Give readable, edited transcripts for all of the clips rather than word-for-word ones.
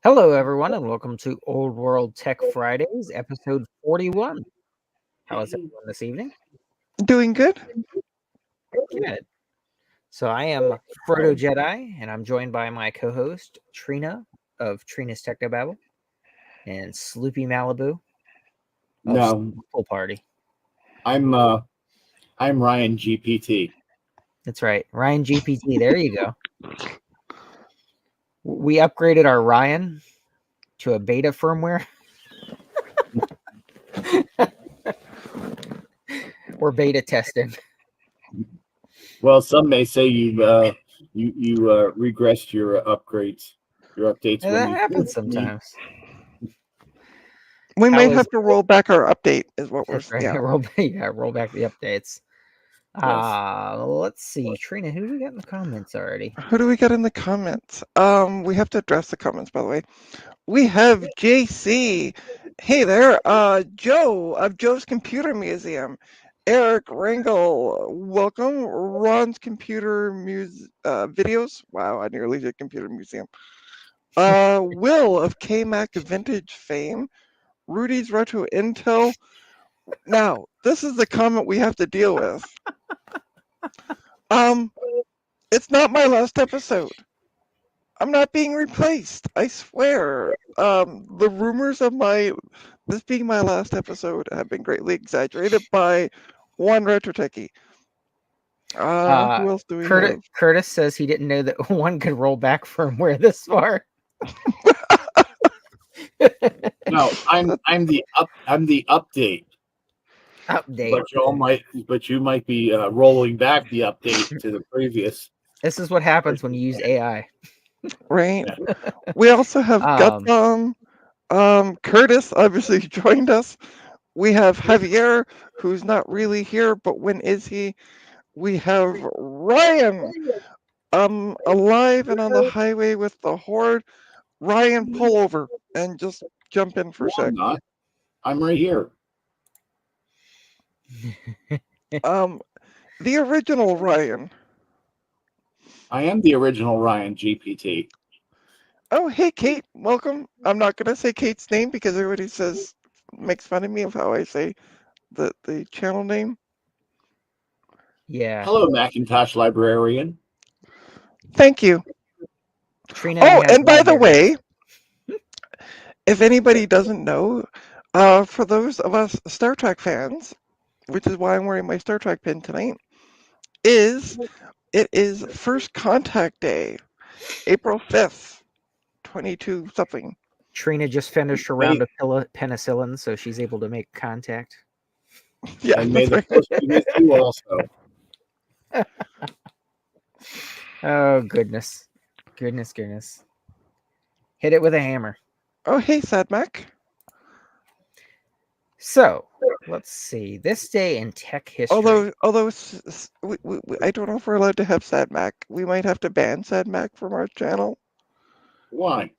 Hello, everyone, and welcome to Old World Tech Fridays, episode 41. How is everyone this evening? Doing good. Good. So, I am Frodo Jedi, and I'm joined by my co host, Trina of Trina's Technobabble, and Sloopy Malibu of No, Pool Party. I'm Ryan GPT. That's right, Ryan GPT. There you go. We upgraded our Ryan to a beta firmware. We're beta testing. Well, some may say you regressed your upgrades, your updates. Yeah, that happens sometimes. We How might is- have to roll back our update, is what we're That's right. yeah. Roll back the updates. Yes. Let's see, Trina, who do we got in the comments already? Who do we got in the comments? We have to address the comments, by the way. We have JC. Hey there, Joe of Joe's Computer Museum. Eric Ringel, welcome. Ron's Computer Videos. Wow, I nearly did Computer Museum. Will of KMac Vintage fame. Rudy's Retro Intel. Now, this is the comment we have to deal with. It's not my last episode. I'm not being replaced. I swear. The rumors of this being my last episode have been greatly exaggerated by one retro techie. Who else do we have? Curtis says he didn't know that one could roll back firmware this far. No, I'm the update. Update. But you might be rolling back the update to the previous. This is what happens when you use AI. Right. We also have Gutsum. Curtis obviously joined us. We have Javier, who's not really here, but when is he? We have Ryan, alive and on the highway with the horde. Ryan, pull over and just jump in for a sec. I'm not. I'm right here. The original Ryan. I am the original Ryan GPT. Oh, hey, Kate, welcome. I'm not going to say Kate's name because everybody makes fun of me of how I say the channel name. Yeah. Hello, Macintosh librarian. Thank you. Trina and by the way, if anybody doesn't know, for those of us Star Trek fans, which is why I'm wearing my Star Trek pin tonight, it is First Contact Day, April 5th, 22 something. Trina just finished her round of penicillin, so she's able to make contact. Yeah, and may the force be with you also. Oh, goodness. Goodness. Hit it with a hammer. Oh, hey, Sadmac. So, let's see. This day in tech history. Although I don't know if we're allowed to have Sadmac. We might have to ban Sadmac from our channel. Why?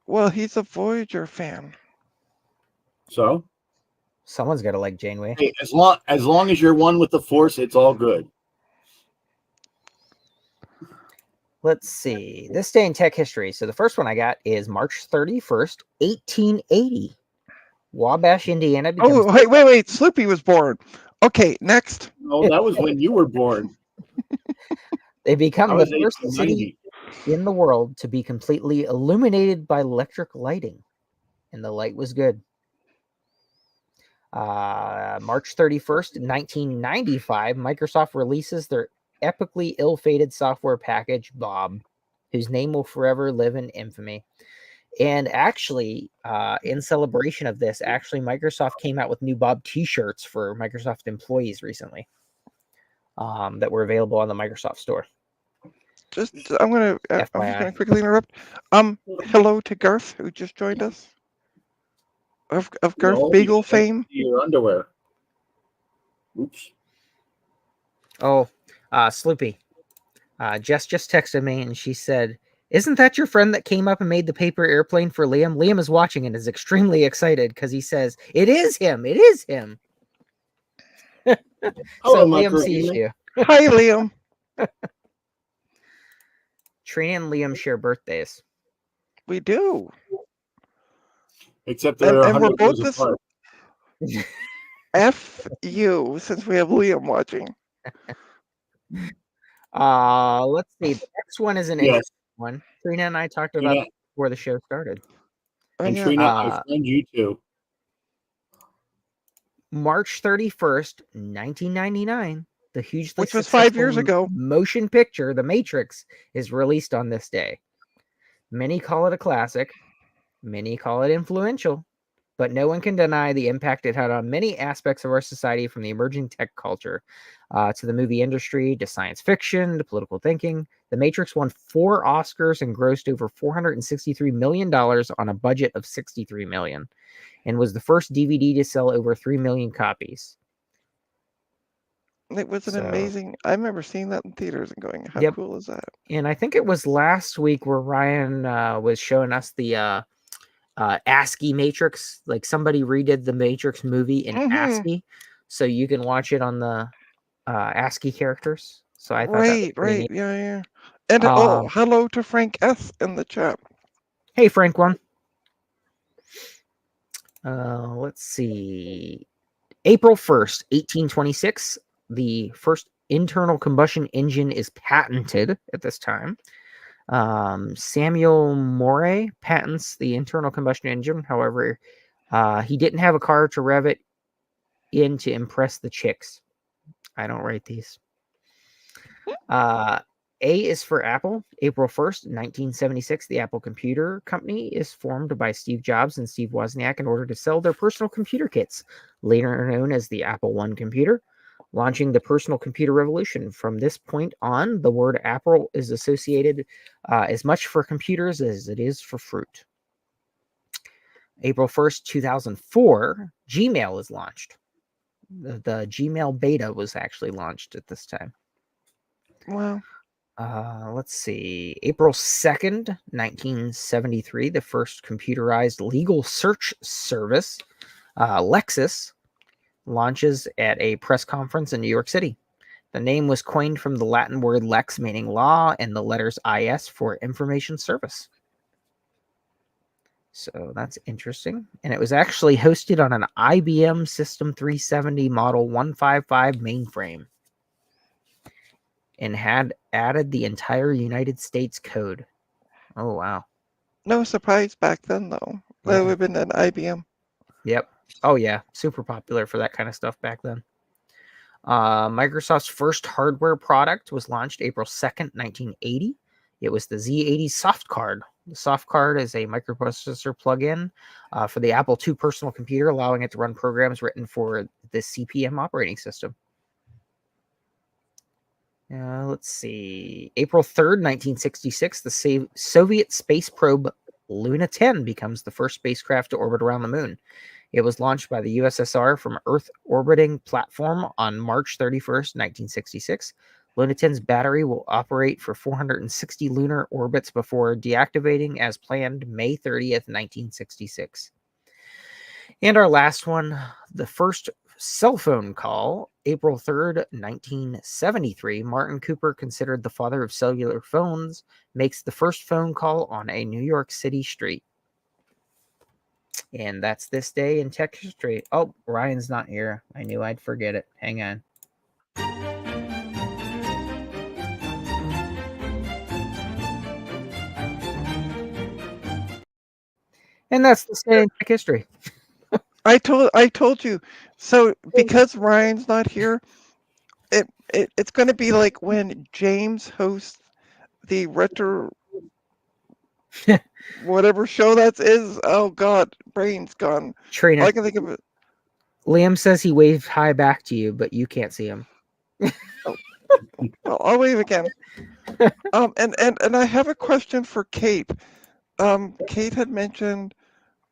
Well, he's a Voyager fan. So? Someone's got to like Janeway. Hey, as long as you're one with the Force, it's all good. Let's see. This day in tech history. So the first one I got is March 31st, 1880. Wabash, Indiana. Oh, wait. Sloopy was born. Okay, next. No, that was when you were born. They become the first 1890. city in the world to be completely illuminated by electric lighting. And the light was good. March 31st, 1995, Microsoft releases their epically ill-fated software package, Bob, whose name will forever live in infamy. And actually, in celebration of this, Microsoft came out with new Bob t-shirts for Microsoft employees recently that were available on the Microsoft Store. I'm just gonna quickly interrupt. Hello to Garth, who just joined us. Of Garth Bagel fame. Your underwear. Oops. Oh, Sloopy. Jess just texted me and she said, "Isn't that your friend that came up and made the paper airplane for Liam?" Liam is watching and is extremely excited because he says, "It is him. It is him." So Liam sees you. Hi, Liam. Trina and Liam share birthdays. We do. Except they're And we're 100 both years this apart. F you, since we have Liam watching. Let's see. The next one is an Yes. interesting one. Trina and I talked about Trina, this before the show started. Oh, and yeah. Trina, I friend you too. March 31st, 1999, the hugely Which was 5 years successful ago. motion picture, The Matrix, is released on this day. Many call it a classic, many call it influential, but no one can deny the impact it had on many aspects of our society, from the emerging tech culture to the movie industry to science fiction to political thinking. The Matrix won 4 Oscars and grossed over $463 million on a budget of $63 million, and was the first DVD to sell over 3 million copies. It was an amazing. I remember seeing that in theaters and going, "How cool is that?" And I think it was last week where Ryan was showing us the ASCII Matrix. Like, somebody redid the Matrix movie in ASCII, so you can watch it on the ASCII characters. So I thought that was pretty neat. Yeah. And hello to Frank S in the chat. Hey, Frank one. Let's see. April 1st, 1826, the first internal combustion engine is patented at this time. Samuel Morey patents the internal combustion engine. However, he didn't have a car to rev it in to impress the chicks. I don't write these. A is for Apple. April 1st, 1976, the Apple Computer Company is formed by Steve Jobs and Steve Wozniak in order to sell their personal computer kits, later known as the Apple I computer, launching the personal computer revolution. From this point on, the word Apple is associated as much for computers as it is for fruit. April 1st, 2004, Gmail is launched. The Gmail beta was actually launched at this time. Wow. Let's see. April 2nd, 1973, the first computerized legal search service, Lexis, launches at a press conference in New York City. The name was coined from the Latin word lex, meaning law, and the letters IS for information service. So that's interesting. And it was actually hosted on an IBM System 370 Model 155 mainframe, and had added the entire United States code. Oh, wow. No surprise back then, though. Yeah. That would have been an IBM. Yep. Oh, yeah. Super popular for that kind of stuff back then. Microsoft's first hardware product was launched April 2nd, 1980. It was the Z80 Soft Card. The Soft Card is a microprocessor plug-in for the Apple II personal computer, allowing it to run programs written for the CP/M operating system. Let's see. April 3rd, 1966, the Soviet space probe Luna 10 becomes the first spacecraft to orbit around the moon. It was launched by the USSR from Earth orbiting platform on March 31st, 1966. Luna 10's battery will operate for 460 lunar orbits before deactivating as planned May 30th, 1966. And our last one, the first cell phone call, April 3rd, 1973. Martin Cooper, considered the father of cellular phones, makes the first phone call on a New York City street. And that's this day in tech history. Oh, Ryan's not here. I knew I'd forget it. Hang on. And that's this day in tech history. I told you. So because Ryan's not here, it's going to be like when James hosts the retro whatever show that is. Oh God, brain's gone. Trina, All I can think of it. Liam says he waved hi back to you, but you can't see him. Well, I'll wave again. And I have a question for Kate. Kate had mentioned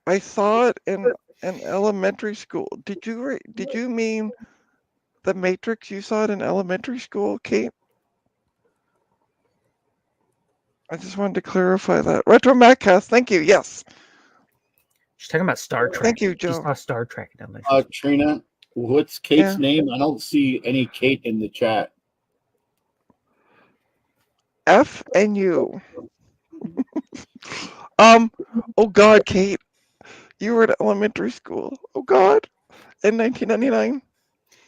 I saw it in elementary school. Did you mean the Matrix? You saw it in elementary school, Kate? I just wanted to clarify that. Retro Maccast, thank you. Yes. She's talking about Star Trek. Thank you, Joe. She saw Star Trek in elementary. Trina, what's Kate's Yeah. name? I don't see any Kate in the chat. F and U. Oh God, Kate. You were at elementary school. Oh God. In 1999.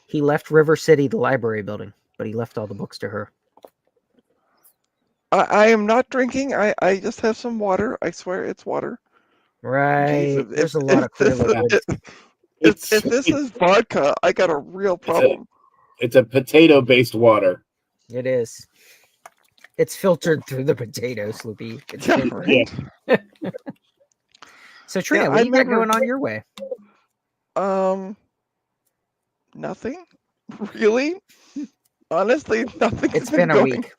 He left River City, the library building, but he left all the books to her. I am not drinking. I just have some water. I swear it's water. Right. Jeez, There's a lot of clear liquids. if this is vodka, I got a real problem. It's a potato-based water. It is. It's filtered through the potatoes, Sloopy. It's Yeah, filtered. right. So Trina, Yeah, what I you got remember- going on your way? Nothing. Really? Honestly, nothing. It's been a week.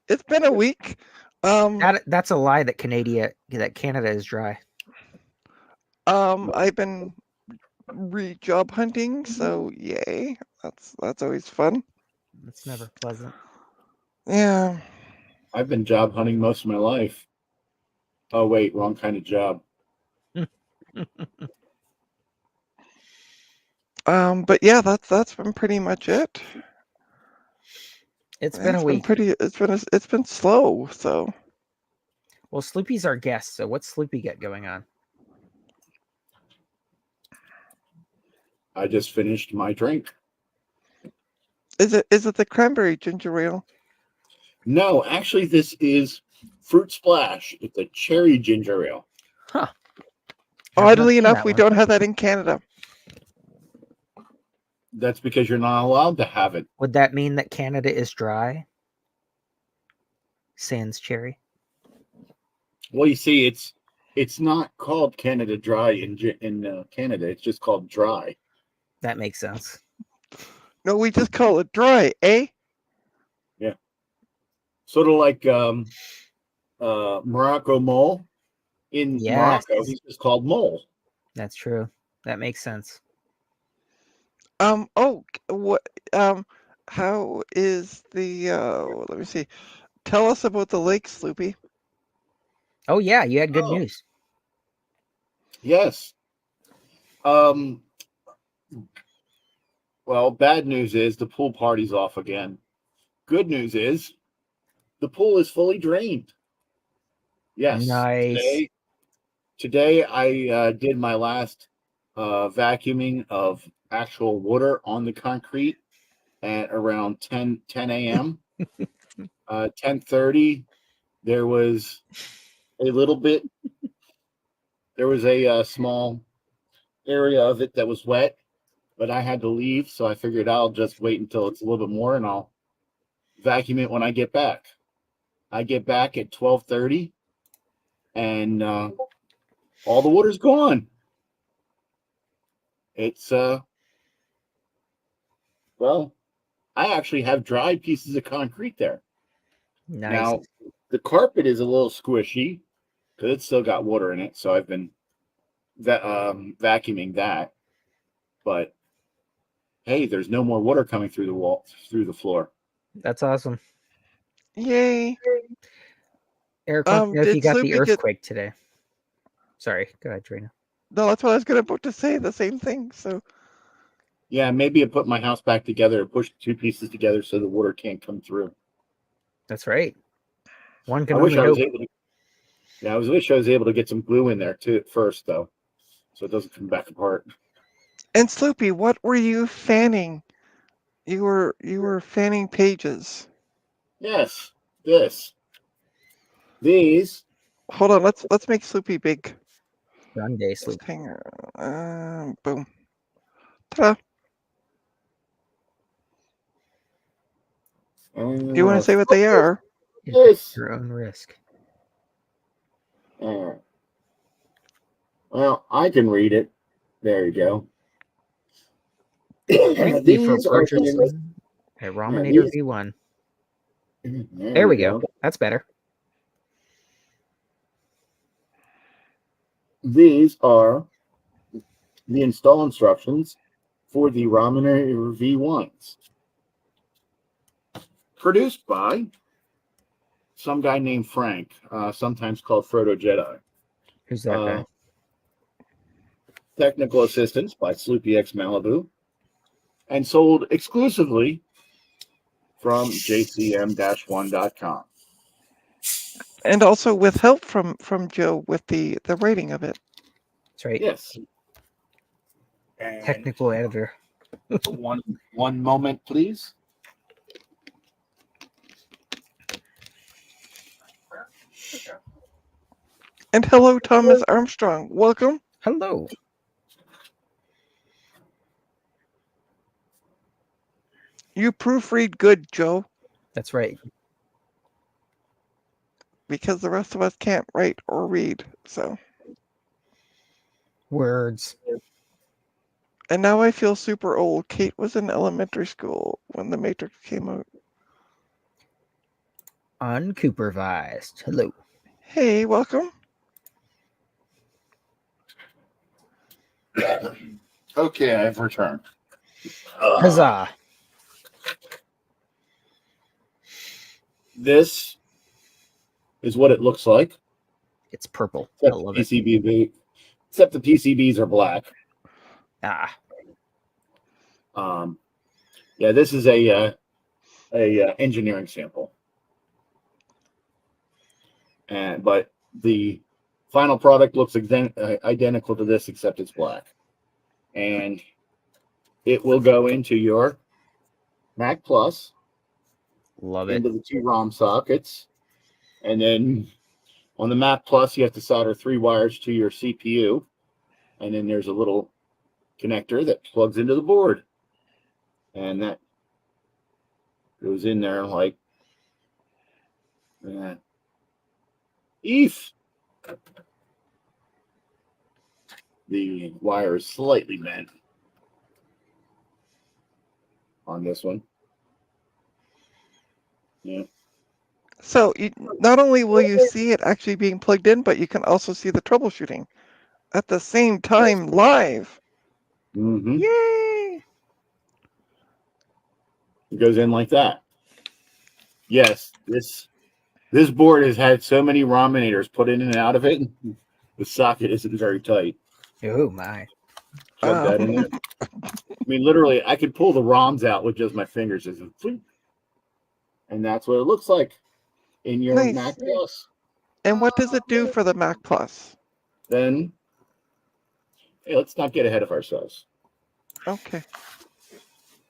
It's been a week. That's a lie that Canada is dry. I've been job hunting, so yay. That's always fun. It's never pleasant. Yeah. I've been job hunting most of my life. Oh wait, wrong kind of job. But yeah, that's been pretty much it. It's been a week. It's been slow, so. Well, Sloopy's our guest, so what's Sloopy got going on? I just finished my drink. Is it the cranberry ginger ale? No, actually, this is Fruit Splash. It's a cherry ginger ale. Huh. Oddly enough, we don't have that in Canada. That's because you're not allowed to have it. Would that mean that Canada is dry? Sans cherry. Well, you see, it's not called Canada Dry in Canada. It's just called Dry. That makes sense. No, we just call it dry, eh? Yeah. Sort of like Morocco mole. In Morocco, it's just called mole. That's true. That makes sense. Oh, what? How is the? Let me see. Tell us about the lake, Sloopy. Oh yeah, you had good news. Yes. Well, bad news is the pool party's off again. Good news is the pool is fully drained. Yes. Nice. Today I did my last vacuuming of actual water on the concrete at around 10 a.m. 10:30, there was a little bit. There was a small area of it that was wet, but I had to leave, so I figured I'll just wait until it's a little bit more, and I'll vacuum it when I get back. I get back at 12:30, and all the water's gone. It's well, I actually have dry pieces of concrete there. Nice. Now, the carpet is a little squishy because it's still got water in it, so I've been vacuuming that. But hey, there's no more water coming through the floor. That's awesome. Yay! Eric, wants to know if you got Sloopy the earthquake today. Sorry, go ahead, Trina. No, that's what I was about to say. The same thing. So. Yeah, maybe I put my house back together and push two pieces together so the water can't come through. That's right. One can I wish only I was hope. able to. Yeah, I wish I was able to get some glue in there too first, though, so it doesn't come back apart. And Sloopy, what were you fanning? You were fanning pages. Yes, these. Hold on, let's make Sloopy big. Sunday sleep. Hang on. Boom. Ta-da. Do you want to say what they are? Yes. Your own risk. Well, I can read it. There you go. Thank you for purchasing a Rominator V1. There we go. That's better. These are the install instructions for the Rominator V1s. Produced by some guy named Frank, sometimes called Frodo Jedi. Who's that guy? Technical assistance by Sloopy X Malibu. And sold exclusively from jcm-1.com. And also with help from Joe with the writing of it. That's right. Yes. And Technical editor. one moment, please. And hello, Thomas Armstrong. Welcome. Hello. You proofread good, Joe, That's right. because the rest of us can't write or read. So, Words. and now I feel super old. Kate was in elementary school when The Matrix came out. Unsupervised. Hello. Hey, welcome. Okay, I've returned. Huzzah. This is what it looks like. It's purple. I Except love the it. PCB. Except the PCBs are black. Ah. Yeah, this is a engineering sample, but the final product looks identical to this, except it's black, and it will go into your Mac Plus, Love it. into the two ROM sockets, and then on the Mac Plus you have to solder 3 wires to your CPU, and then there's a little connector that plugs into the board, and that goes in there like that. The wire is slightly bent on this one. Yeah. So, not only will you see it actually being plugged in, but you can also see the troubleshooting at the same time live. Mm-hmm. Yay! It goes in like that. Yes, this board has had so many ROMinators put in and out of it. The socket isn't very tight. Oh my. Plug that in there. I mean, literally, I could pull the ROMs out with just my fingers, and that's what it looks like in your Nice. Mac Plus. And what does it do for the Mac Plus? Then, hey, let's not get ahead of ourselves. Okay.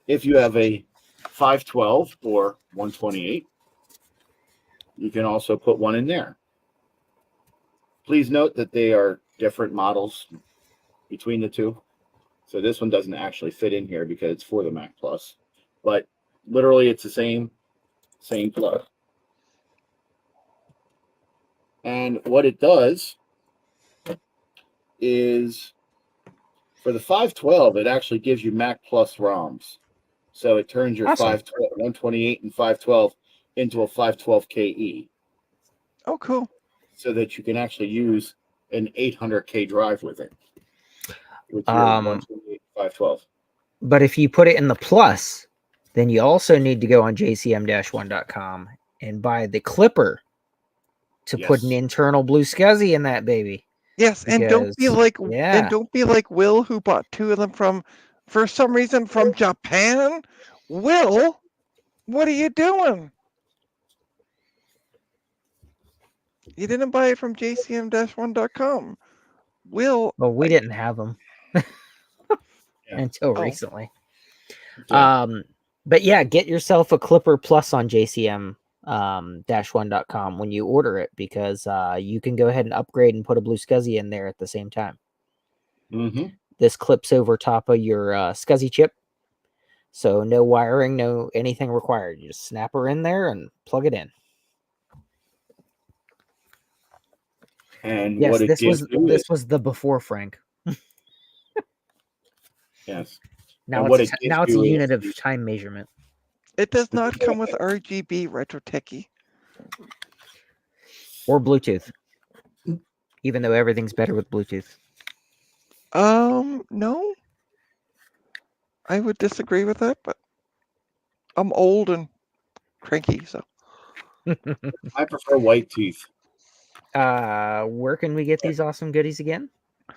If you have a 512 or 128, you can also put one in there. Please note that they are different models between the two. So this one doesn't actually fit in here because it's for the Mac Plus, but literally it's the same plug. And what it does is for the 512, it actually gives you Mac Plus ROMs. So it turns your Awesome. 128 and 512 into a 512KE. Oh, cool. So that you can actually use an 800K drive with it. With your 128 512. But if you put it in the plus, then you also need to go on jcm-1.com and buy the clipper to put an internal blue SCSI in that baby. Yes, and don't be like yeah. Will, who bought 2 of them for some reason from Japan. Will, what are you doing? You didn't buy it from jcm-1.com. Will. Well, we didn't have them until recently. Yeah. But yeah, get yourself a Clipper Plus on jcm-1.com when you order it, because you can go ahead and upgrade and put a blue SCSI in there at the same time. Mm-hmm. This clips over top of your SCSI chip, so no wiring, no anything required. You just snap her in there and plug it in. And yes, what it this was the before, Frank. Yes. Now it's a unit of time measurement. It does not come with RGB retro techie. Or Bluetooth. Even though everything's better with Bluetooth. No. I would disagree with that, but I'm old and cranky, so. I prefer white teeth. Where can we get these awesome goodies again?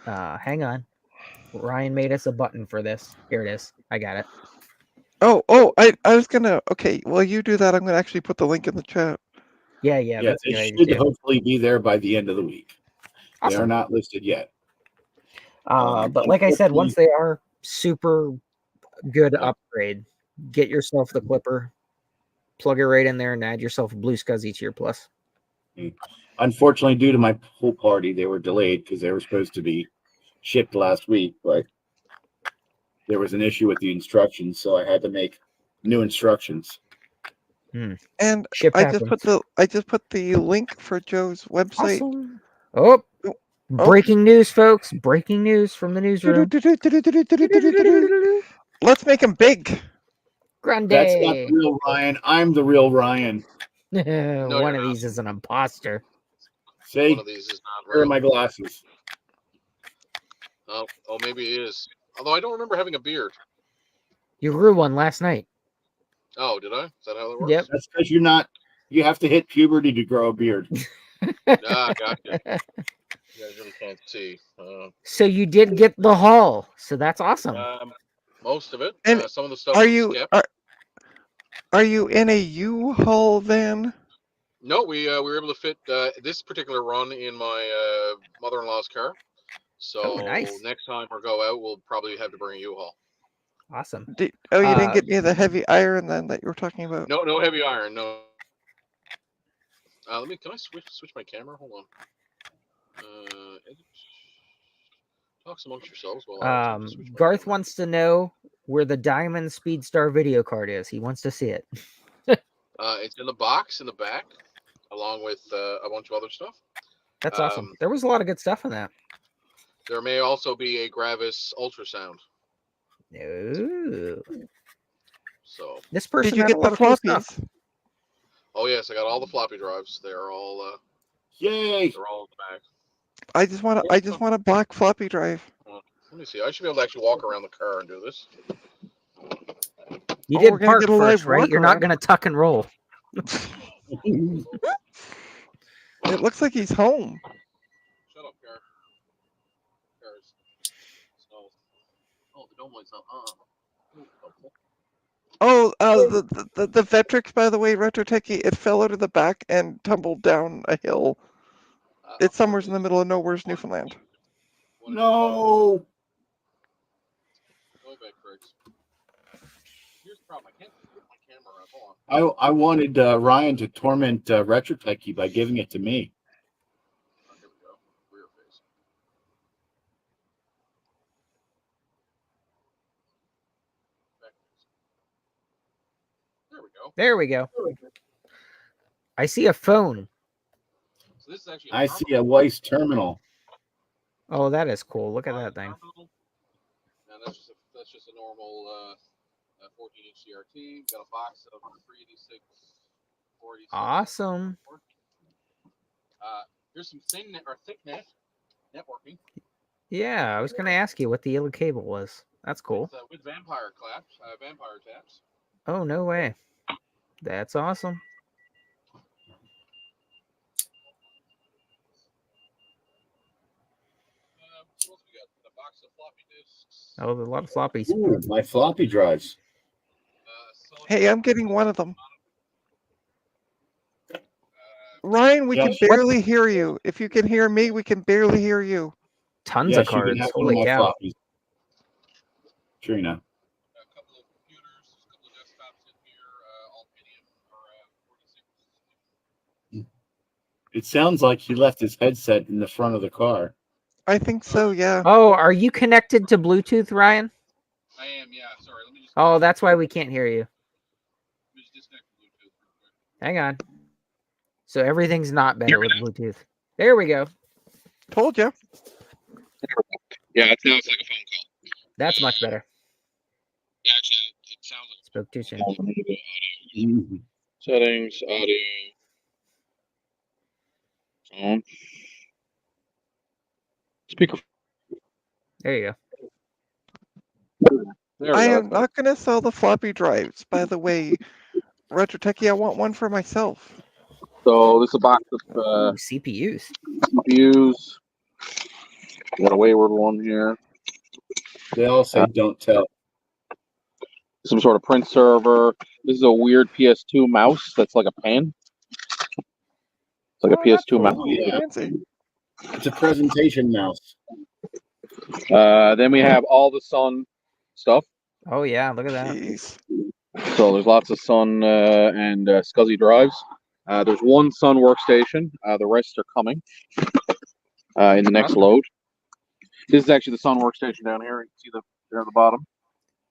Hang on. Ryan made us a button for this. Here it is. I got it. I was gonna. Okay, while you do that, I'm gonna actually put the link in the chat. Yeah, Yes, that's it should hopefully be there by the end of the week. Awesome. They are not listed yet. But like I said, once they are super good upgrade, get yourself the Clipper, plug it right in there, and add yourself a Blue Scuzzy to your Plus. Unfortunately, due to my pool party, they were delayed because they were supposed to be shipped last week, but there was an issue with the instructions, so I had to make new instructions. And Ship I just happens. put the link for Joe's website. Awesome. Oh, breaking news, folks! Breaking news from the newsroom. Let's make him big. Grande. That's not the real Ryan. I'm the real Ryan. One of these is an imposter. See, One of these is not where are real. my glasses? Oh, maybe it is. Although I don't remember having a beard. You grew one last night. Oh, did I? Is that how that works? Yep. That's because you have to hit puberty to grow a beard. Ah, gotcha. You guys really can't see. So you did get the haul. So that's awesome. Most of it. And some of the stuff Are was you skipped. are you in a U-Haul then? No, we were able to fit this particular run in my mother-in-law's car. So nice. next time we go out, we'll probably have to bring a U-Haul. Awesome. You didn't get me the heavy iron then that you were talking about? No heavy iron. No. Can I switch my camera? Hold on. Talk amongst yourselves while I switch my Garth camera. wants to know where the Diamond Speedstar video card is. He wants to see it. It's in the box in the back, along with a bunch of other stuff. That's awesome. There was a lot of good stuff in that. There may also be a Gravis ultrasound. Ooh. So this person Did you had get a the lot of cool stuff. floppies? Oh yes, I got all the floppy drives. They're all Yay! they're all in the back. I just want a black floppy drive. Let me see. I should be able to actually walk around the car and do this. You we're did gonna park get a live first, right? You're not workaround. going to tuck and roll. It looks like he's home. Shut up, car. Cars. Smells. Oh, the dome lights up. Oh, the Vectrix, by the way, Retro Techie, it fell out of the back and tumbled down a hill. It's somewhere in the middle of nowhere's Newfoundland. No. Go back, Craigs. Here's the problem. I can't put my camera up. Hold on. I wanted Ryan to torment Retro Techie by giving it to me. Oh, here we go. Rear face. Back face. There we go. There we go. I see a phone. So this is actually I see a Weiss terminal. Oh, that is cool. Look at that thing. And that's just a normal 14-inch CRT. Got a box of 386, 486. Awesome. Here's some thick net networking. Yeah, I was going to ask you what the yellow cable was. That's cool. With vampire taps. Oh, no way. That's awesome. What else we got? A box of floppy disks. Oh, there's a lot of floppies. Ooh, my floppy drives. Hey, I'm getting one of them. Ryan, we can barely hear you. If you can hear me, we can barely hear you. Tons of cards. Holy cow. Floppies. Trina. A couple of computers, a couple of desktops in here, all Pentium or 46. It sounds like he left his headset in the front of the car. I think so, yeah. Oh, are you connected to Bluetooth, Ryan? I am, yeah. Sorry, let me just. Oh, that's why we can't hear you. Let me just disconnect the Bluetooth real quick. Hang on. So everything's not better with Bluetooth. There we go. Told you. Yeah, it sounds like a phone call. That's much better. Yeah, actually, it sounds like. Spoke too soon. Mm-hmm. Settings, audio. On. Speaker. There you go. I am not going to sell the floppy drives, by the way. Retro Techie, I want one for myself. So this is a box of CPUs. CPUs. Got a wayward one here. They all say don't tell. Some sort of print server. This is a weird PS2 mouse that's like a pen. It's like a PS2 mouse. Yeah. It's a presentation mouse. Then we have all the Sun stuff. Oh yeah, look at that. Jeez. So there's lots of Sun and SCSI drives. There's one Sun workstation. The rest are coming in the next Awesome. load. This is actually the Sun workstation down here. You can see there at the bottom.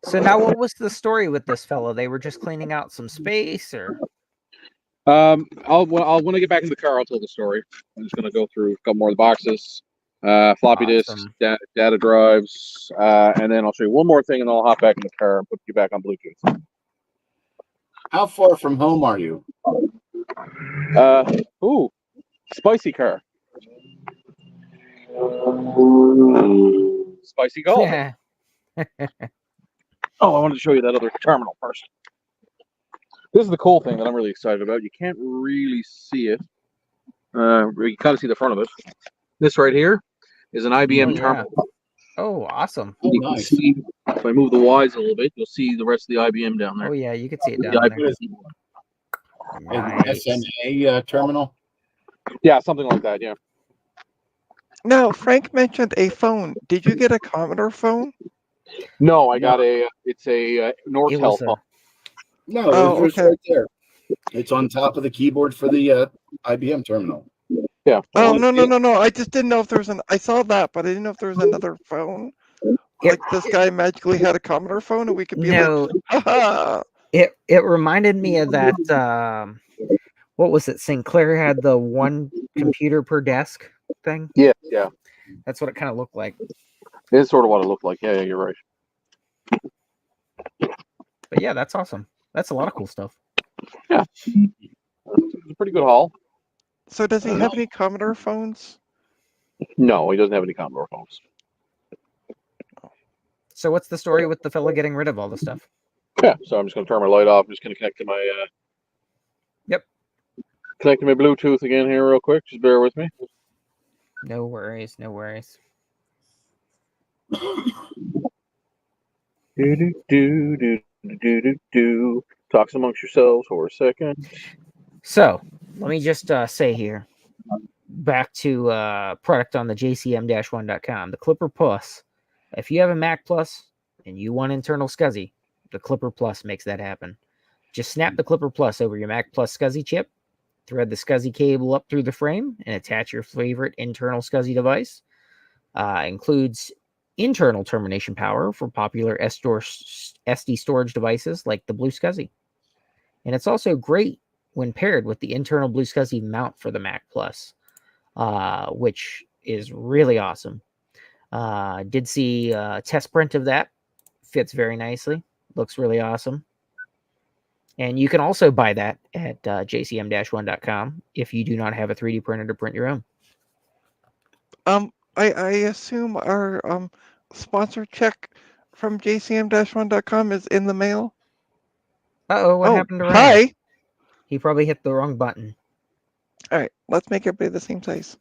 So now, what was the story with this fellow? They were just cleaning out some space, or I'll when I get back in the car, I'll tell the story. I'm just going to go through a couple more of the boxes, floppy disks, Awesome. data drives, and then I'll show you one more thing, and then I'll hop back in the car and put you back on Bluetooth. How far from home are you? Spicy car. Spicy golf. yeah. Oh, I wanted to show you that other terminal first. This is the cool thing that I'm really excited about. You can't really see it. You kind of see the front of it. This right here is an IBM yeah. terminal. Oh, awesome. Oh, You can nice. see, if I move the Ys a little bit, you'll see the rest of the IBM down there. Oh yeah, you could see it The down there. IBM. An Nice. SMA terminal? Yeah, something like that. Yeah. Now, Frank mentioned a phone. Did you get a Commodore phone? No, I got it's a It Nortel was phone. No, it Oh, was just okay. right there. It's on top of the keyboard for the IBM terminal. Yeah. Oh, no. I just didn't know if there was I saw that, but I didn't know if there was another phone. Like this guy magically had a Commodore phone and we could be No, like, haha. it reminded me of that. What was it? Sinclair had the one computer per desk thing. Yeah. That's what it kind of looked like. It's sort of what it looked like. Yeah, you're right. But yeah, that's awesome. That's a lot of cool stuff. It's a pretty good haul. So does he have any Commodore phones? No, he doesn't have any Commodore phones. So what's the story with the fella getting rid of all the stuff? Yeah, so I'm just going to turn my light off. I'm just going to connect to my Yep. Connect to my Bluetooth again here real quick. Just bear with me. No worries. No worries. Do. Talks amongst yourselves for a second. So let me just say here, back to product on the jcm-1.com, the Clipper Plus. If you have a Mac Plus and you want internal SCSI, the Clipper Plus makes that happen. Just snap the Clipper Plus over your Mac Plus SCSI chip, thread the SCSI cable up through the frame, and attach your favorite internal SCSI device. Includes internal termination power for popular SD storage devices like the Blue SCSI. And it's also great when paired with the internal Blue SCSI mount for the Mac Plus, which is really awesome. Did see a test print of that. Fits very nicely. Looks really awesome. And you can also buy that at jcm-1.com if you do not have a 3D printer to print your own. I assume our sponsor check from jcm-1.com is in the mail. Uh-oh, what happened to Ryan? Hi. He probably hit the wrong button. All right, let's make everybody the same size.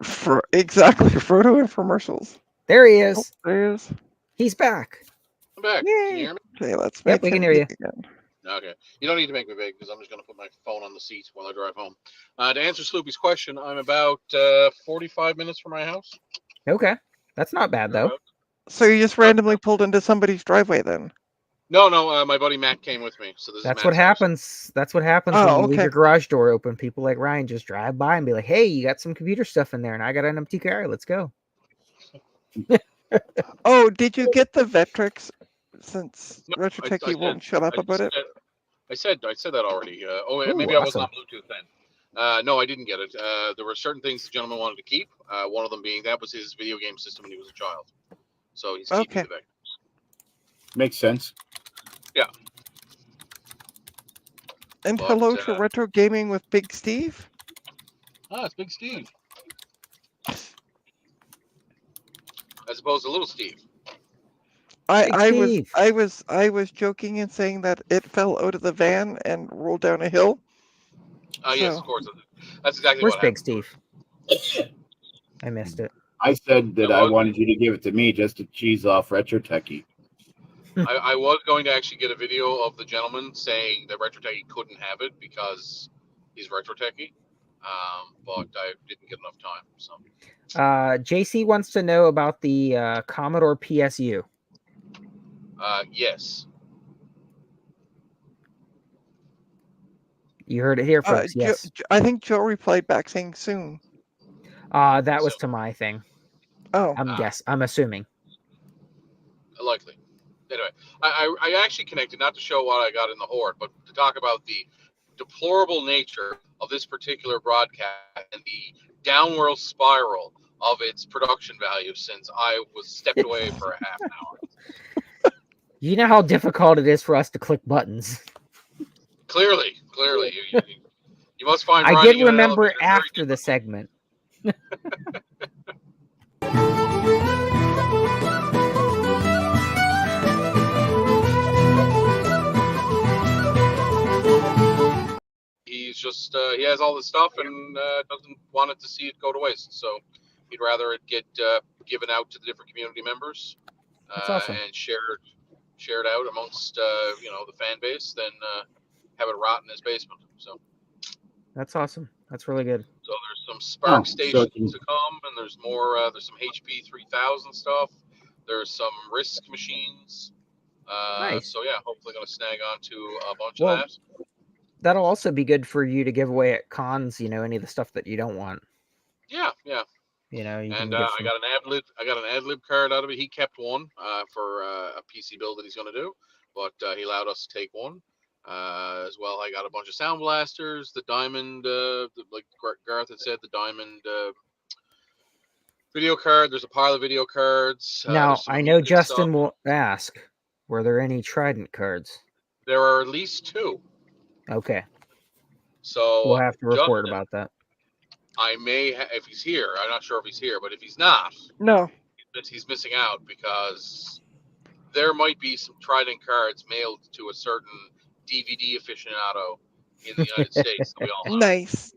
For exactly Frodo infomercials. There he is. Oh, there he is. He's back. I'm back. Yay. Can you hear me? Okay, let's Yep, make we him can hear you. big again. Okay. You don't need to make me big because I'm just going to put my phone on the seat while I drive home. To answer Sloopy's question, I'm about 45 minutes from my house. Okay. That's not bad, though. So you just randomly pulled into somebody's driveway then? No, my buddy Matt came with me. So this That's is what Matt's house. happens. That's what happens Oh, when you leave okay. your garage door open. People like Ryan just drive by and be like, "Hey, you got some computer stuff in there, and I got an empty car. Let's go." Oh, did you get the Vectrex? Since No, Retro I Techie won't shut up about it. I said that already. Ooh, Maybe I wasn't awesome. on Bluetooth then. No, I didn't get it. There were certain things the gentleman wanted to keep. One of them being that was his video game system when he was a child. So he's keeping Okay. the Vectrex. Makes sense. Yeah. And But, hello to Retro Gaming with Big Steve. It's Big Steve. As opposed to Little Steve. I Steve. was joking and saying that it fell out of the van and rolled down a hill. Yes, So- of course. That's exactly Where's what Big happened. Steve? I missed it. I said that I Hello? wanted you to give it to me just to cheese off Retro Techie. I was going to actually get a video of the gentleman saying that Retro Techie couldn't have it because he's Retro Techie. but I didn't get enough time. So JC wants to know about the Commodore PSU. yes, You heard it here, folks. Yes. I think Joe replied back saying soon. That was So- to my thing. Oh, I'm assuming. likely. Anyway, I actually connected not to show what I got in the Horde, but to talk about the deplorable nature of this particular broadcast and the downward spiral of its production value since I was stepped away for a half an hour. You know how difficult it is for us to click buttons. Clearly, you must find. I riding did in an remember elevator very after the segment. He's just he has all this stuff and doesn't want it to see it go to waste. So he'd rather it get given out to the different community members That's awesome. and shared out amongst the fan base than have it rot in his basement. So That's awesome. That's really good. so there's some Spark Oh, so stations it can- to come, and there's more. There's some HP 3000 stuff. There's some Risk machines. Nice. So yeah, hopefully gonna snag onto a bunch Well, of that. That'll also be good for you to give away at cons. Any of the stuff that you don't want. Yeah. You can And give I some. got an ad lib card out of it. He kept one for a PC build that he's going to do, but he allowed us to take one as well. I got a bunch of sound blasters, the diamond, like Garth had said, the diamond video card. There's a pile of video cards. Now, there's some I know Amiga Justin stuff. will ask, were there any Trident cards? There are at least 2. Okay, So we'll have to report Justin, about that. I may, if he's here. I'm not sure if he's here, but if he's not, no. he's missing out because there might be some Trident cards mailed to a certain DVD aficionado in the United States that we all know. Nice.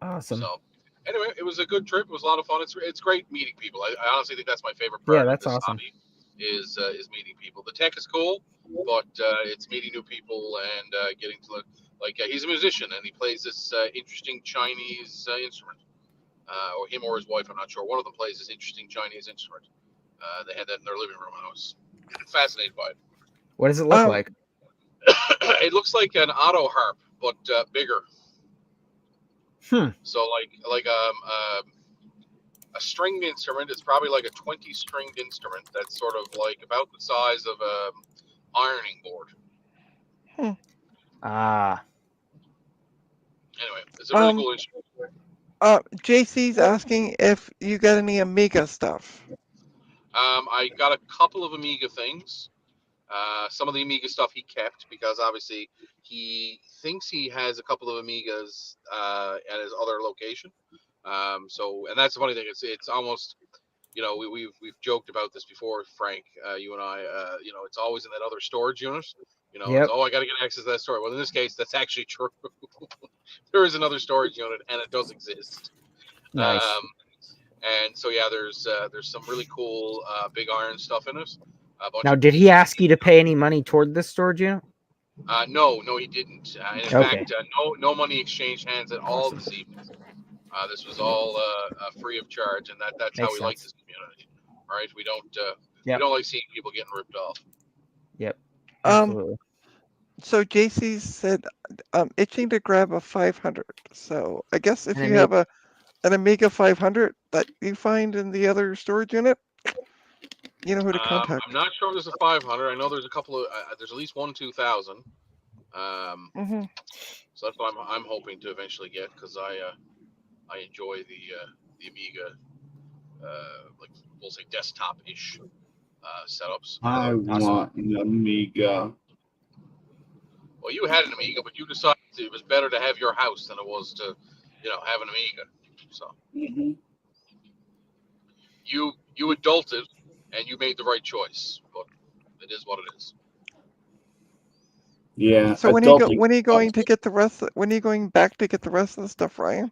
Awesome. So, anyway, it was a good trip. It was a lot of fun. It's great meeting people. I honestly think that's my favorite part Yeah, of that's this awesome. hobby is meeting people. The tech is cool, but it's meeting new people and getting to look like he's a musician and he plays this interesting Chinese instrument. Or him or his wife, I'm not sure. One of them plays this interesting Chinese instrument. They had that in their living room, and I was fascinated by it. What does it look like? It looks like an auto harp, but bigger. So like a stringed instrument. It's probably like a 20 stringed instrument that's sort of like about the size of a ironing board. Anyway, it's a really cool instrument. JC's asking if you got any Amiga stuff. I got a couple of Amiga things. Some of the Amiga stuff he kept because obviously he thinks he has a couple of Amigas at his other location. And that's the funny thing. It's almost, we've joked about this before, Frank, you and I. It's always in that other storage unit. Yep. It's, I got to get access to that storage. Well, in this case, that's actually true. There is another storage unit, and it does exist. Nice. And so yeah, there's some really cool big iron stuff in it. Now, did he ask you to pay any money toward this storage unit? No, he didn't. And in fact, no money exchanged hands at all this evening. This was all free of charge, and that's how we like this community. All right, we don't like seeing people getting ripped off. Yep. Absolutely. So JC said, itching to grab a 500. So I guess if you have an Amiga 500 that you find in the other storage unit, you know who to contact. I'm not sure if there's a 500. I know there's a couple of. There's at least one 2000. So that's what I'm hoping to eventually get because I enjoy the Amiga, like we'll say desktop-ish setups. I want an Amiga. Well, you had an Amiga, but you decided it was better to have your house than it was to, have an Amiga. So you adulted and you made the right choice, but it is what it is. Yeah. So when are you going to get the rest? When are you going back to get the rest of the stuff, Ryan?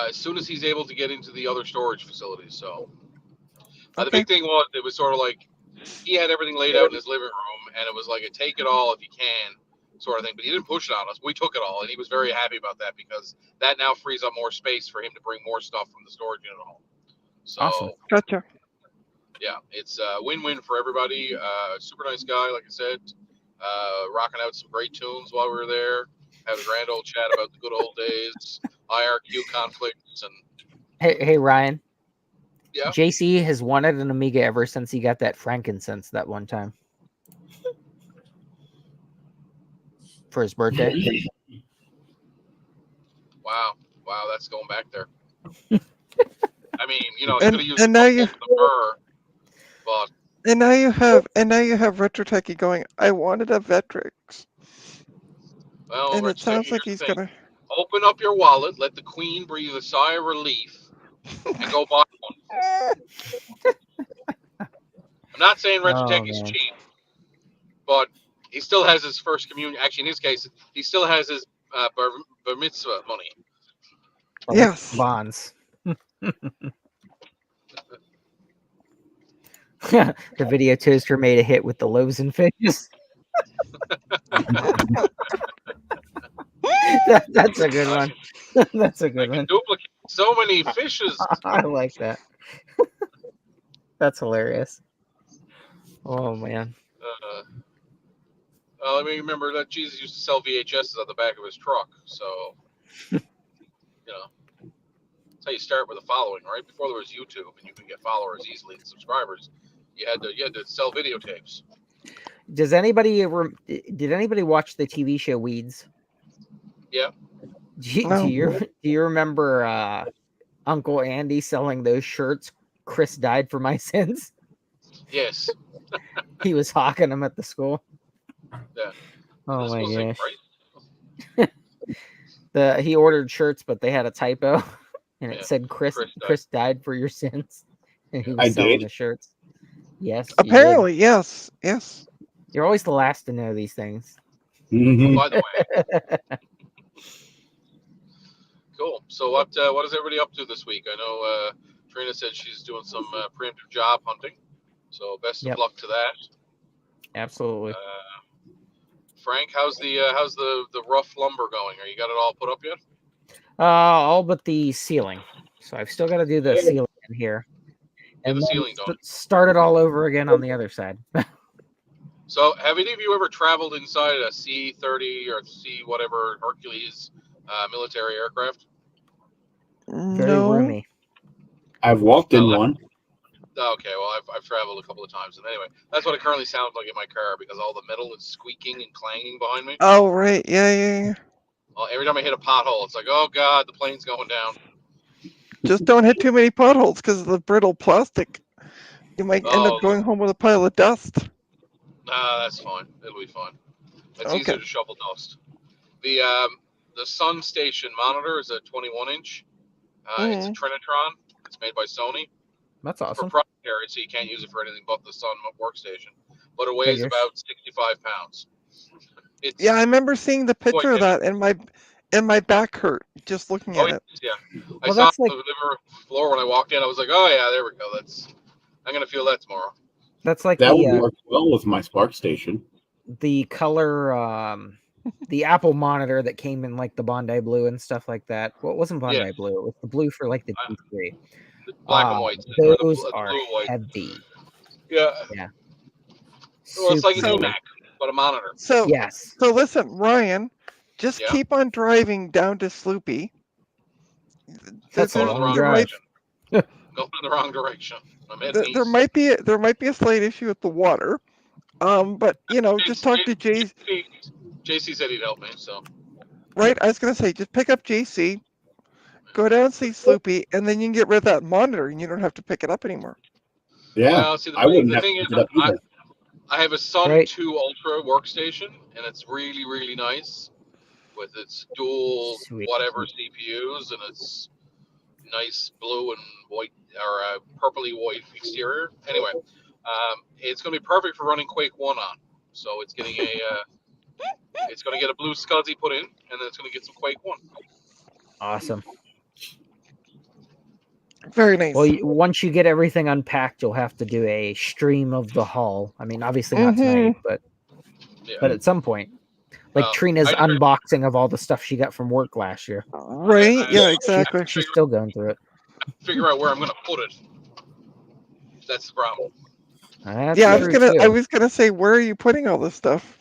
As soon as he's able to get into the other storage facilities. So the Okay. big thing was it was sort of like he had everything laid out in his living room, and it was like a take it all if you can sort of thing. But he didn't push it on us. We took it all, and he was very happy about that because that now frees up more space for him to bring more stuff from the storage unit home. So, Awesome. Gotcha. yeah, it's a win-win for everybody. Super nice guy, like I said. Rocking out some great tunes while we were there. Had a grand old chat about the good old days, IRQ conflicts, and Hey, Ryan. yeah. JC has wanted an Amiga ever since he got that frankincense that one time for his birthday. Wow, that's going back there. I mean, you know, he And- could have used and now you- the fur, but And now you have Retro Techie going, I wanted a Vectrex. well, And it Rich, sounds like here's he's the thing. gonna. Open up your wallet, let the queen breathe a sigh of relief, and go buy one. I'm not saying Retro Techie's man. cheap, but he still has his first communion. Actually, in his case, he still has his bar mitzvah money. Yes. Bonds. The video toaster made a hit with the loaves and fishes. That's a good one. That's a I good can one. duplicate so many fishes. I like that. That's hilarious. Oh man. Let me remember that Jesus used to sell VHSs on the back of his truck. So, you know, that's how you start with a following, right? Before there was YouTube and you could get followers easily and subscribers, you had to sell videotapes. Does anybody ever? Did anybody watch the TV show Weeds? Yeah. No. Do you remember Uncle Andy selling those shirts? Chris died for my sins. Yes. He was hawking them at the school. Yeah. Oh This my was like, gosh. right? He ordered shirts, but they had a typo, and it Yeah, said Chris died for your sins, and he was I selling did? the shirts. Yes, you did. Apparently, yes. Yes. You're always the last to know these things. Mhm. By the way, cool. So what is everybody up to this week? I know Trina said she's doing some preemptive job hunting. So best Yep. of luck to that. Absolutely. Frank, how's the rough lumber going? Are you got it all put up yet? All but the ceiling. So I've still got to do the ceiling in here. Get the then ceiling done. start it all over again on the other side. So have any of you ever traveled inside a C-30 or C whatever Hercules military aircraft? Very No. roomy. I've walked in Oh, one. Okay, well I've traveled a couple of times, and anyway, that's what it currently sounds like in my car because all the metal is squeaking and clanging behind me. Oh, right. Yeah. Every time I hit a pothole, it's like, oh god, the plane's going down. Just don't hit too many potholes because of the brittle plastic. You might end Oh, up going home with a pile of dust. Nah, that's fine. It'll be fine. It's Okay. easier to shovel dust. The Sun Station monitor is a 21-inch. It's a Trinitron. It's made by Sony. That's It's awesome. proprietary, so you can't use it for anything but the Sun workstation. But it weighs Figures. about 65 pounds. It's, Yeah, I remember seeing the quite picture of heavy. that, and my back hurt just looking Oh at it. yeah. I Well, saw it that's on like the living room floor when I walked in. I was like, oh yeah, there we go. I'm gonna feel that tomorrow. that's like That would the work well with my Spark Station. color the Apple monitor that came in like the Bondi blue and stuff like that. Well, it wasn't Bondi Yeah. blue. It was the blue for like the T3. The black and white. Those the are blue and white. heavy. Yeah. Well, it's like an Super eMac, but a monitor. So, Yes. so listen, Ryan, just Yeah. keep on driving down to Sloopy. That's a Going in the long wrong drive. direction. Going in the wrong direction. I'm heading There east. might be a slight issue with the water, but just talk to Jay. JC said he'd help me, so Right, I was gonna say, just pick up JC, go down and see Sloopy, and then you can get rid of that monitor, and you don't have to pick it up anymore. Yeah, well, see, I wouldn't the have thing to is, pick it up either. I have a Sun Right. 2 Ultra workstation, and it's really, really nice with its dual Sweet. whatever CPUs, and it's nice blue and white or purpley white exterior. Anyway, it's going to be perfect for running Quake 1 on. So it's getting it's going to get a blue SCSI put in, and then it's going to get some Quake 1. Awesome. Very nice. Well, once you get everything unpacked, you'll have to do a stream of the haul. I mean, obviously not tonight, but Yeah. at some point. Like Well, Trina's I tried- unboxing of all the stuff she got from work last year. Right? Yeah, exactly. She's still going through it. figure out where I'm going to put it. That's the problem. That's Yeah, true I too. was gonna say, where are you putting all this stuff?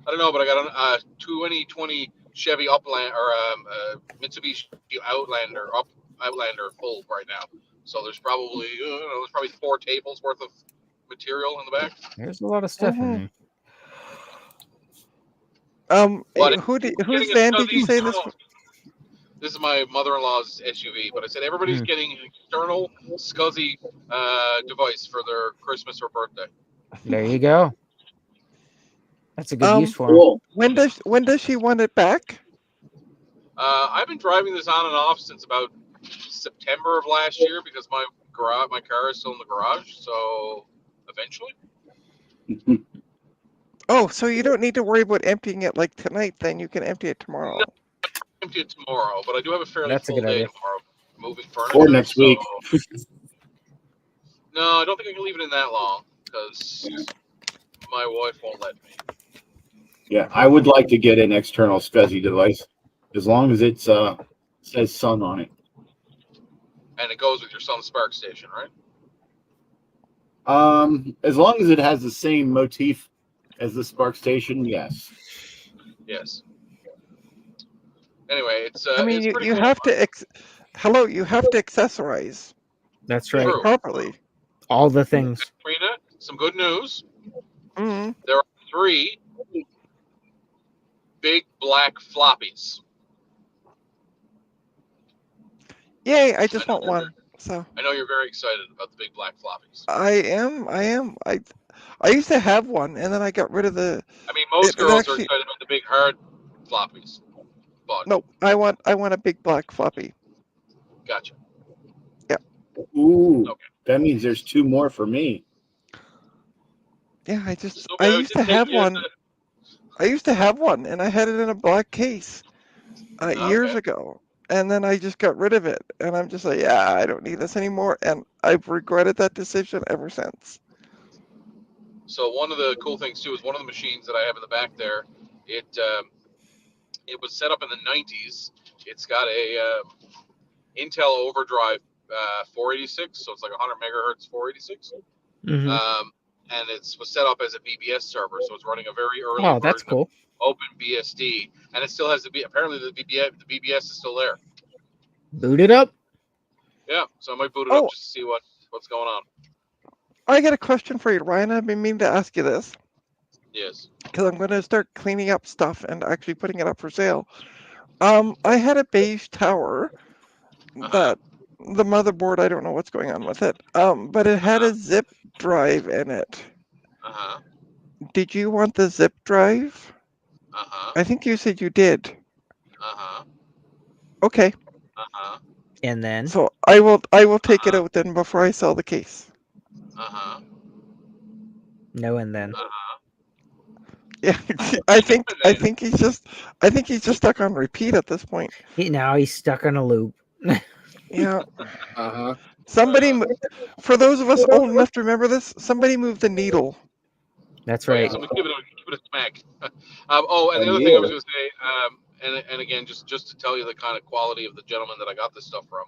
I don't know, but I got a 2020 Chevy Upland or Mitsubishi Outlander full right now. So there's probably 4 tables worth of material in the back. There's a lot of stuff in there. But Whose van did you say this? This is my mother-in-law's SUV, but I said everybody's getting an external SCSI device for their Christmas or birthday. There you go. That's a good use for them. Cool. When does she want it back? I've been driving this on and off since about September of last year because my car is still in the garage. So eventually, Oh, so you don't need to worry about emptying it like tonight. Then you can empty it tomorrow. No. empty it tomorrow, but I do have a fairly That's a full good day idea. tomorrow. Moving furniture. Or next week. No, I don't think I can leave it in that long because my wife won't let me. Yeah, I would like to get an external SCSI device, as long as it says sun on it. And it goes with your son's Spark Station, right? As long as it has the same motif as the Spark Station, yes. Yes. Anyway, it's I mean, it's pretty you cool. have to you have to accessorize That's right. True. properly. All the things. Trina, some good news. Mm. There are 3 big black floppies. Yay! I just want one. So I know you're very excited about the big black floppies. I am. I used to have one, and then I got rid of the. I mean, most It girls are actually- excited about the big hard floppies. But No, I want a big black floppy. gotcha. Ooh, Okay. that means there's 2 more for me. Yeah, I So, used to just have take it as one. I used to have one, and I had it in a black case years Okay. ago, and then I just got rid of it, and I'm just like, yeah, I don't need this anymore, and I've regretted that decision ever since. So one of the cool things too is one of the machines that I have in the back there. It was set up in the 90s. It's got a Intel Overdrive 486, so it's like 100 megahertz 486. Mm-hmm. And it was set up as a BBS server, so it's running a very early Oh, that's version cool. of OpenBSD, and it still has apparently the BBS is still there. Boot it up. Yeah, so I might boot it Oh. up just to see what's going on. I got a question for you, Ryan. I've been meaning to ask you this Yes. because I'm going to start cleaning up stuff and actually putting it up for sale. I had a beige tower that the motherboard, I don't know what's going on with it. But it had a zip drive in it. Uh-huh. Did you want the zip drive? Uh-huh. I think you said you did. Uh-huh. Okay. Uh-huh. And then So I will take it out then before I sell the case. Uh-huh. no, and then. Uh-huh. Yeah, I think he's just stuck on repeat at this point. Now he's stuck on a loop. Yeah. Uh-huh. For those of us old enough to remember this, somebody moved the needle. That's Oh, yeah, right. so we give it a smack. And the other thing I was going to say, and again, just to tell you the kind of quality of the gentleman that I got this stuff from,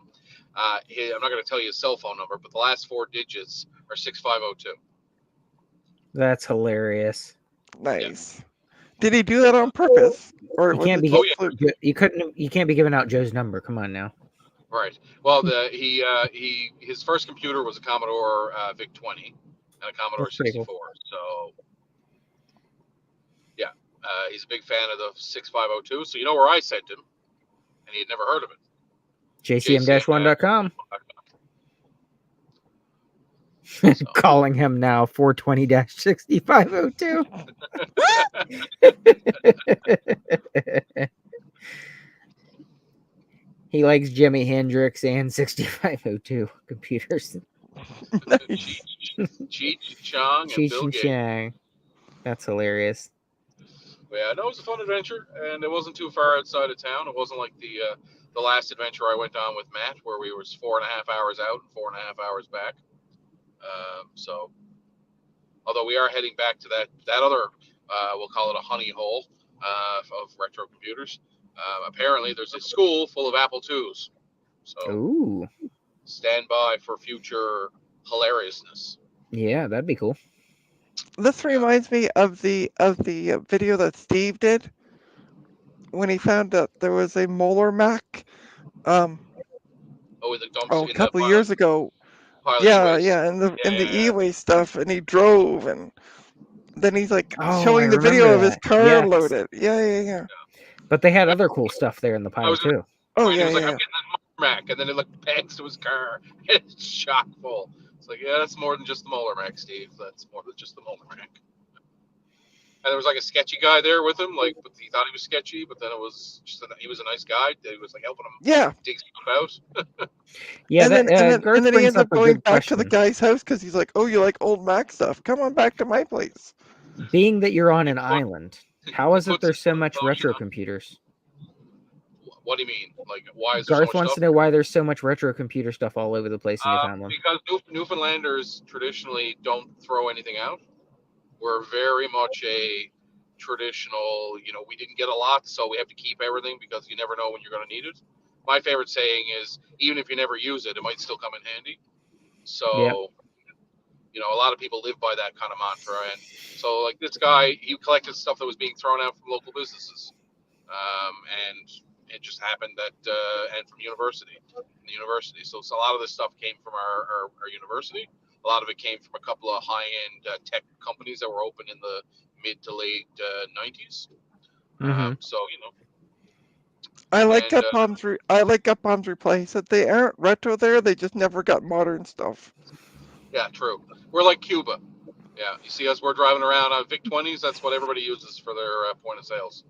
I'm not going to tell you his cell phone number, but the last 4 digits are 6502. That's hilarious. Nice. Did he do that on purpose, or You was can't it be. just fluke? You can't be giving out Joe's number. Come on now. Right. Well, his first computer was a Commodore VIC 20 and a Commodore That's pretty 64. So, yeah, he's a big fan of the 6502. So you know where I sent him, and he had never heard of it. JCM-1.com. Calling him now 420-6502. He likes Jimi Hendrix and 6502 computers. Nice. Cheech Chong and Cheech Bill and Gates. Chang. That's hilarious. But yeah, no, it was a fun adventure, and it wasn't too far outside of town. It wasn't like the last adventure I went on with Matt, where we was 4.5 hours out and 4.5 hours back. So, although we are heading back to that other, we'll call it a honey hole, of retro computers. Apparently, there's a school full of Apple IIs. So Ooh, stand by for future hilariousness. yeah, that'd be cool. This reminds me of the video that Steve did when he found out there was a Molar Mac. Oh, in the dumps, A in the couple of years ago. pilot Yeah, e-waste. in the Yeah. e-way stuff, and he drove, and then he's like Oh, I showing the video remember of his that. car Yes. loaded. Yeah. But they had other cool stuff there in the I pile was too. Oh He was like, yeah. I'm getting this Mac, and then it like bangs to his car. It's chock full. It's like, yeah, that's more than just the Molar Mac, Steve. That's more than just the Molar Mac. And there was like a sketchy guy there with him, like, but he thought he was sketchy, but then it was just he was a nice guy. He was like helping him Yeah. dig stuff out. Yeah, And that Garth then he brings ends up up a going good back to the question. guy's house because he's like, "Oh, you like old Mac stuff? Come on back to my place." Being that you're on an island, how is it puts there's so much lotion retro on. computers? What do you mean? Like, why is there so Garth much wants stuff? to know why there's so much retro computer stuff all over the place in Newfoundland. Because Newfoundlanders traditionally don't throw anything out. We're very much a traditional, we didn't get a lot, so we have to keep everything because you never know when you're going to need it. My favorite saying is, even if you never use it, it might still come in handy. So, Yep. a lot of people live by that kind of mantra. And so, like this guy, he collected stuff that was being thrown out from local businesses. And it just happened that, and from the university. So a lot of this stuff came from our university. A lot of it came from a couple of high-end tech companies that were open in the mid to late 90s. So I like and Gut Bomb's reply. He said they aren't retro there. They just never got modern stuff. yeah, true. We're like Cuba. Yeah, you see us. We're driving around on Vic 20s. That's what everybody uses for their point of sales.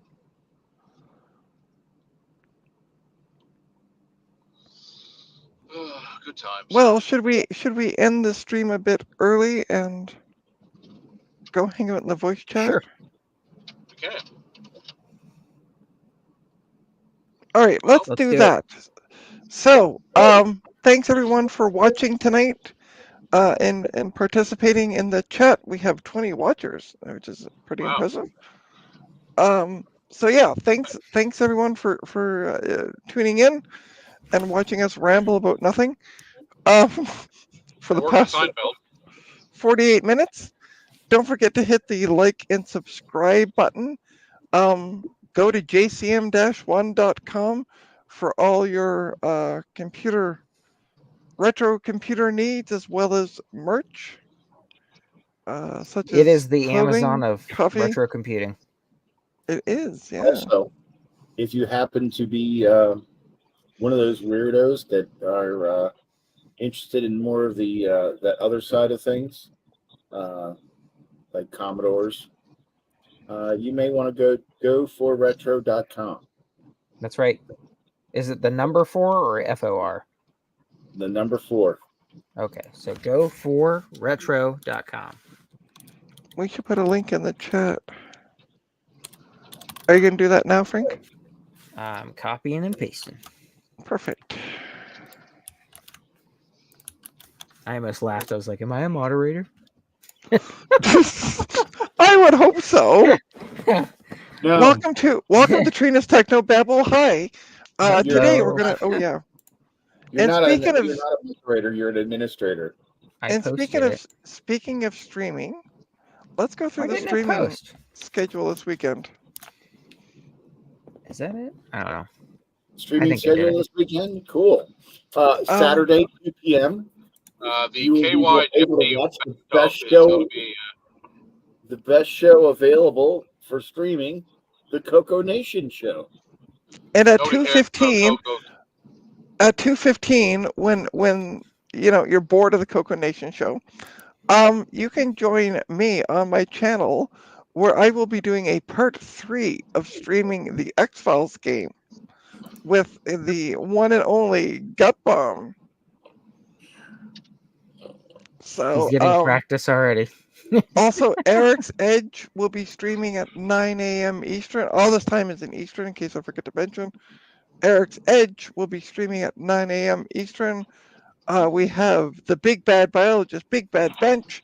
Good times. Well, should we end the stream a bit early and go hang out in the voice chat? Sure. We can. All right, let's Let's do do that. So, thanks everyone for watching tonight, and participating in the chat. We have 20 watchers, which is pretty Wow. impressive. So yeah, thanks everyone for tuning in and watching us ramble about nothing. For the That worked for past Seinfeld. 48 minutes. Don't forget to hit the like and subscribe button. Go to jcm-1.com for all your retro computer needs, as well as merch, such as It is the clothing, Amazon of coffee. retro computing. It is, yeah. Also, if you happen to be one of those weirdos that are interested in more of the that other side of things, like Commodores, you may want to go for retro.com. That's right. Is it the number 4 or FOR? The number 4. Okay, so go for retro.com. We should put a link in the chat. Are you going to do that now, Frank? I'm copying and pasting. Perfect. I almost laughed. I was like, am I a moderator? I would hope so. No, Welcome to Trina's Techno Babble. Hi. Today we're gonna. Oh yeah. you're And not speaking you're not a moderator. You're an administrator. I and posted speaking of streaming, let's go through Why the didn't it streaming post? schedule this weekend. Is that it? I don't know. Streaming think I did schedule it. this weekend. Cool. Saturday 2 p.m. The You will be KY able to Gypsy watch the stuff best is show. going to be. The best show available for streaming, the Coco Nation show. And at Nobody cares about 2:15, Cocos. when you're bored of the Coco Nation show, you can join me on my channel, where I will be doing a part 3 of streaming the X-Files game with the one and only Gut Bomb. So He's getting practice already. also, Eric's Edge will be streaming at 9 a.m. Eastern. All this time is in Eastern, in case I forget to mention. Eric's Edge will be streaming at 9 a.m. Eastern. We have the Big Bad Biologist, Big Bad Bench,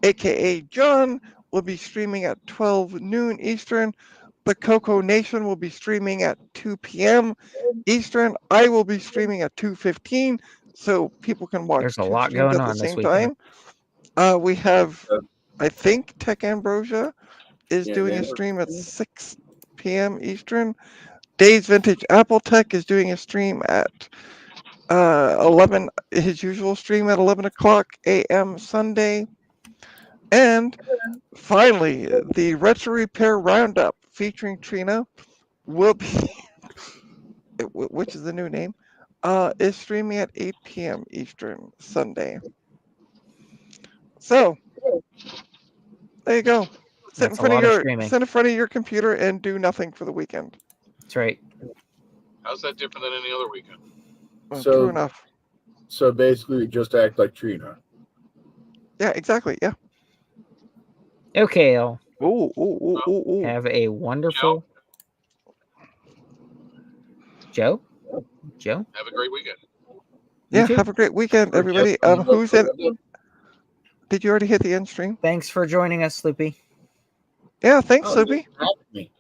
aka John, will be streaming at 12 noon Eastern. The Coco Nation will be streaming at 2 p.m. Eastern. I will be streaming at 2:15, so people can watch There's a 2 lot streams going at the on this same weekend. time. We have, I think, Tech Ambrosia is Yeah, doing they a were- stream at 6 p.m. Eastern. Dave's Vintage Apple Tech is doing a stream at 11, his usual stream at 11 o'clock a.m. Sunday. And finally, the Retro Repair Roundup featuring Trina will be, which is the new name, is streaming at 8 p.m. Eastern Sunday. So there you go. That's a lot of streaming. Sit in front of your computer and do nothing for the weekend. That's right. How's that different than any other weekend? Well, So- true enough. So basically, just act like Trina. Yeah, exactly. Yeah. Okay, all. Ooh. Have a wonderful Joe? Joe? Have a great weekend. Yeah, too. have a great weekend, everybody. Who's in? Did you already hit the end stream? Thanks for joining us, Sloopy. Yeah, thanks, Oh, Soupy. thanks for having me.